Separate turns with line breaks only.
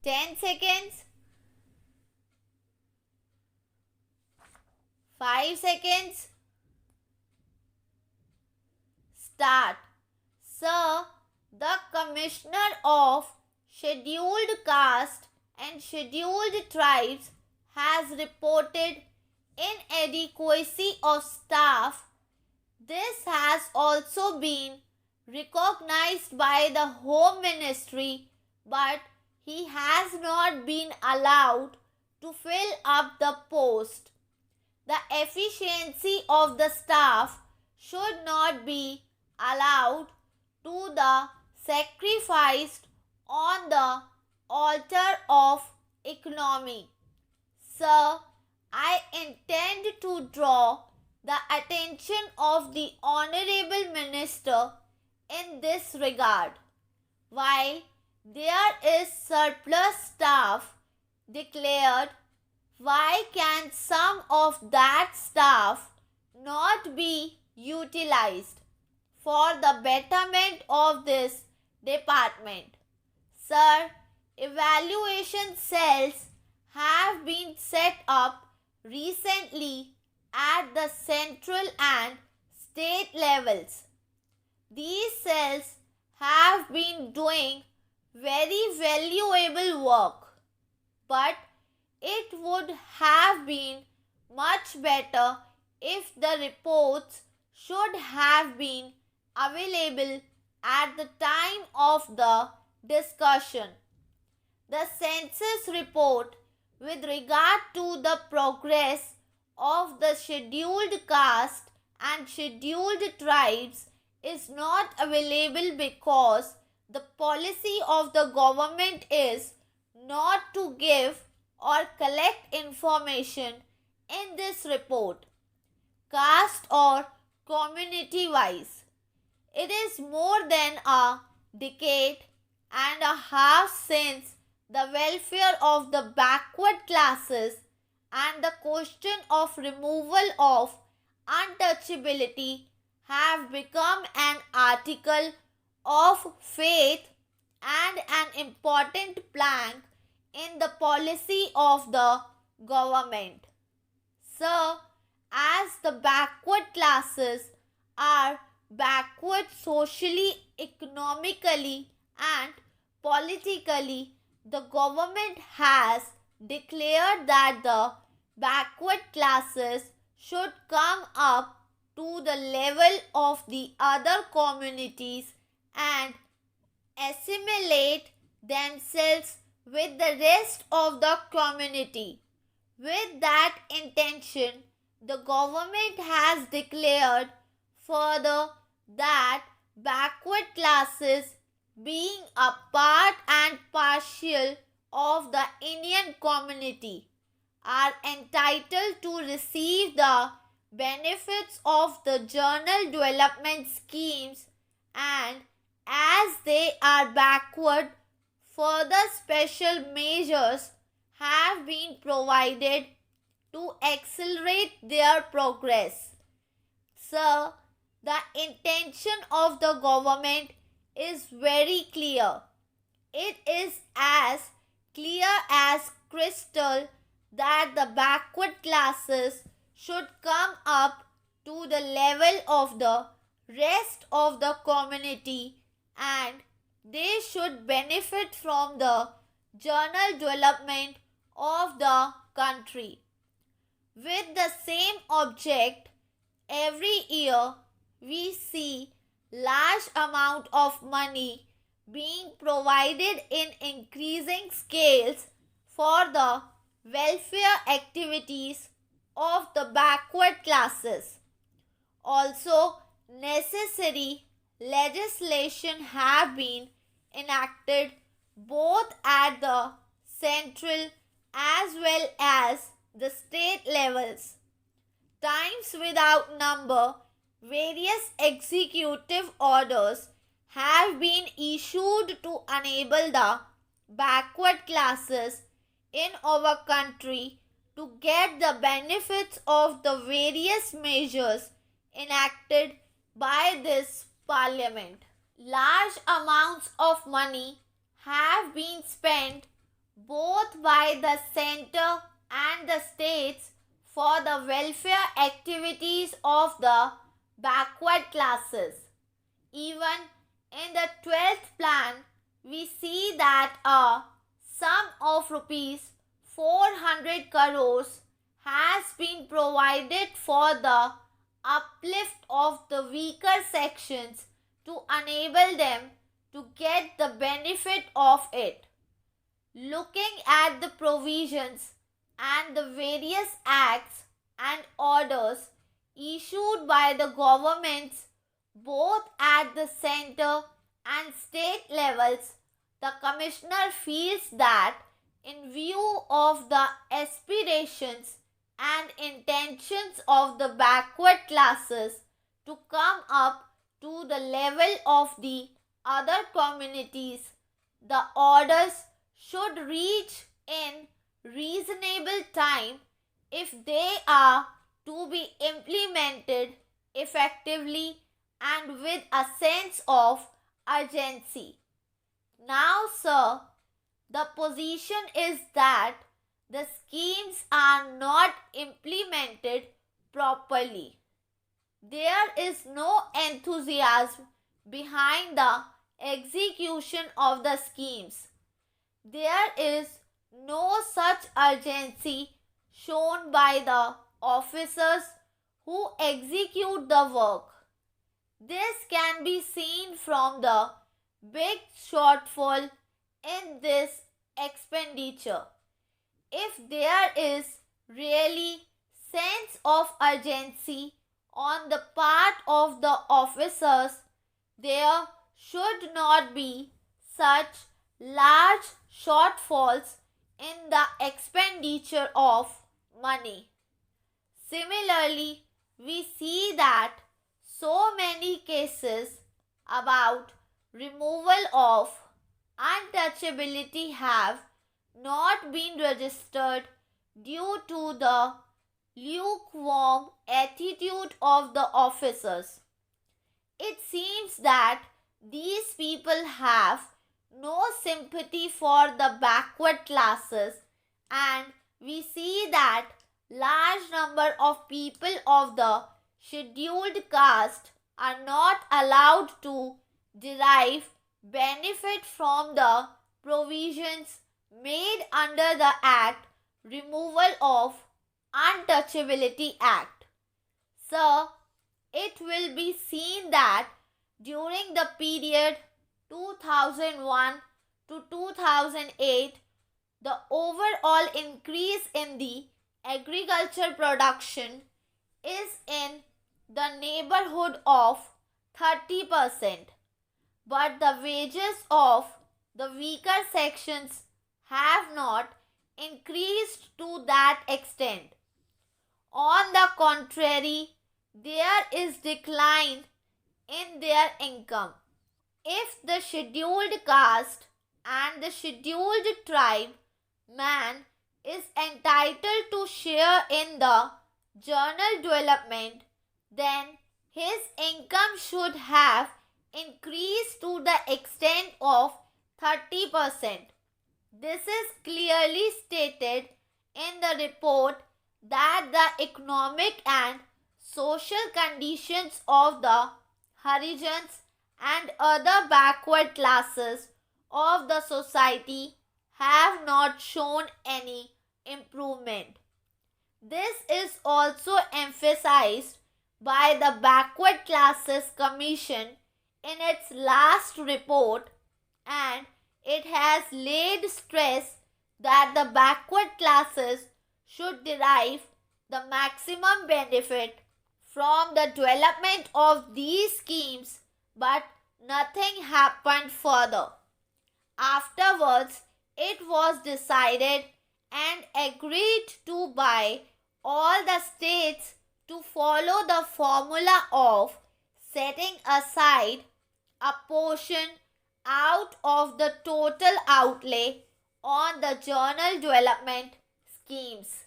10 seconds, 5 seconds. Start. Sir, the Commissioner of Scheduled Caste and Scheduled Tribes has reported inadequacy of staff. This has also been recognized by the Home Ministry, but he has not been allowed to fill up the post. The efficiency of the staff should not be allowed to the sacrificed on the altar of economy. Sir, I intend to draw the attention of the Honorable Minister in this regard. While there is surplus staff declared, why can some of that staff not be utilized for the betterment of this department? Sir, evaluation cells have been set up recently at the central and state levels. These cells have been doing very valuable work, but it would have been much better if the reports should have been available at the time of the discussion. The census report with regard to the progress of the scheduled caste and scheduled tribes is not available because the policy of the government is not to give or collect information in this report, caste or community wise. It is more than a decade and a half since the welfare of the backward classes and the question of removal of untouchability have become an article of faith and an important plank in the policy of the government. Sir, as the backward classes are backward socially, economically and politically, the government has declared that the backward classes should come up to the level of the other communities and assimilate themselves with the rest of the community. With that intention, the government has declared further that backward classes, being a part and partial of the Indian community, are entitled to receive the benefits of the journal development schemes, and as they are backward, further special measures have been provided to accelerate their progress. Sir, the intention of the government is very clear. It is as clear as crystal that the backward classes should come up to the level of the rest of the community and they should benefit from the general development of the country. With the same object, every year we see large amount of money being provided in increasing scales for the welfare activities of the backward classes. Also, necessary legislation have been enacted both at the central as well as the state levels. Times without number, various executive orders have been issued to enable the backward classes in our country to get the benefits of the various measures enacted by this parliament. Large amounts of money have been spent both by the center and the states for the welfare activities of the backward classes. Even in the 12th plan, we see that a sum of rupees 400 crores has been provided for the uplift of the weaker sections to enable them to get the benefit of it. Looking at the provisions and the various acts and orders issued by the governments both at the center and state levels, the Commissioner feels that in view of the aspirations and intentions of the backward classes to come up to the level of the other communities, the orders should reach in reasonable time if they are to be implemented effectively and with a sense of urgency. Now, sir, the position is that the schemes are not implemented properly. There is no enthusiasm behind the execution of the schemes. There is no such urgency shown by the officers who execute the work. This can be seen from the big shortfall in this expenditure. If there is really sense of urgency on the part of the officers, there should not be such large shortfalls in the expenditure of money. Similarly, we see that so many cases about removal of untouchability have not been registered due to the lukewarm attitude of the officers. It seems that these people have no sympathy for the backward classes, and we see that large number of people of the scheduled caste are not allowed to derive benefit from the provisions made under the Act Removal of Untouchability Act. Sir, it will be seen that during the period 2001 to 2008, the overall increase in the agriculture production is in the neighborhood of 30%, but the wages of the weaker sections have not increased to that extent. On the contrary, there is decline in their income. If the scheduled caste and the scheduled tribe man is entitled to share in the journal development, then his income should have increased to the extent of 30%. This is clearly stated in the report that the economic and social conditions of the Harijans and other backward classes of the society have not shown any improvement. This is also emphasized by the Backward Classes Commission in its last report, and it has laid stress that the backward classes should derive the maximum benefit from the development of these schemes, but nothing happened further. Afterwards, it was decided and agreed to by all the states to follow the formula of setting aside a portion out of the total outlay on the journal development schemes.